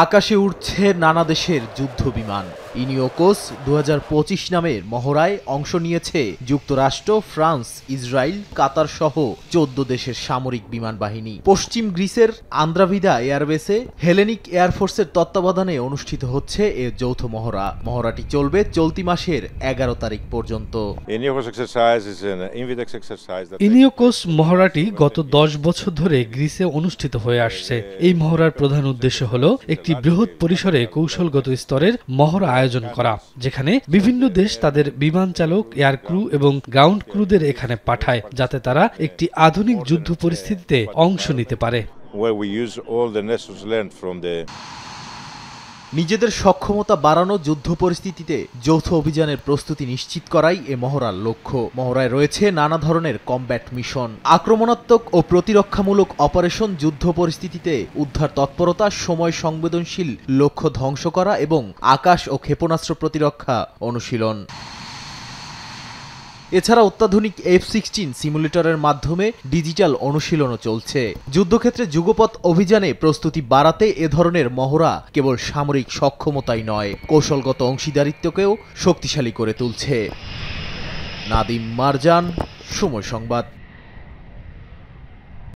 আকাশে উড়ছে নানা দেশের যুদ্ধ বিমান। ইনিওকোস 2025 নামের মহড়ায় অংশ নিয়েছে যুক্তরাষ্ট্র, ফ্রান্স, ইসরায়েল, কাতার সহ 14 দেশের সামরিক বিমান বাহিনী। পশ্চিম গ্রিসের আন্দ্রাভিদা এয়ারবেসে হেলেনিক এয়ারফোর্সের তত্ত্বাবধানে অনুষ্ঠিত হচ্ছে এ যৌথ মহড়া। মহড়াটি চলবে চলতি মাসের 11 তারিখ পর্যন্ত। ইনিওকোস মহড়াটি গত 10 বছর ধরে গ্রিসে অনুষ্ঠিত হয়ে আসছে। এই মহড়ার প্রধান উদ্দেশ্য হল একটি বৃহৎ পরিসরে কৌশলগত স্তরের মহড়া আয়োজন করা, যেখানে বিভিন্ন দেশ তাদের বিমান চালক, এয়ার ক্রু এবং গ্রাউন্ড ক্রুদের এখানে পাঠায়, যাতে তারা একটি আধুনিক যুদ্ধ পরিস্থিতিতে অংশ নিতে পারে। নিজেদের সক্ষমতা বাড়ানো, যুদ্ধ পরিস্থিতিতে যৌথ অভিযানের প্রস্তুতি নিশ্চিত করাই এ মহড়ার লক্ষ্য। মহড়ায় রয়েছে নানা ধরনের কমব্যাট মিশন, আক্রমণাত্মক ও প্রতিরক্ষামূলক অপারেশন, যুদ্ধ পরিস্থিতিতে উদ্ধার তৎপরতা, সময় সংবেদনশীল লক্ষ্য ধ্বংস করা এবং আকাশ ও ক্ষেপণাস্ত্র প্রতিরক্ষা অনুশীলন। এছাড়া অত্যাধুনিক F-16 সিমুলেটরের মাধ্যমে ডিজিটাল অনুশীলনও চলছে। যুদ্ধক্ষেত্রে যুগপৎ অভিযানে প্রস্তুতি বাড়াতে এ ধরনের মহড়া কেবল সামরিক সক্ষমতাই নয়, কৌশলগত অংশীদারিত্বকেও শক্তিশালী করে তুলছে। নাদিম মারজান, সময় সংবাদ।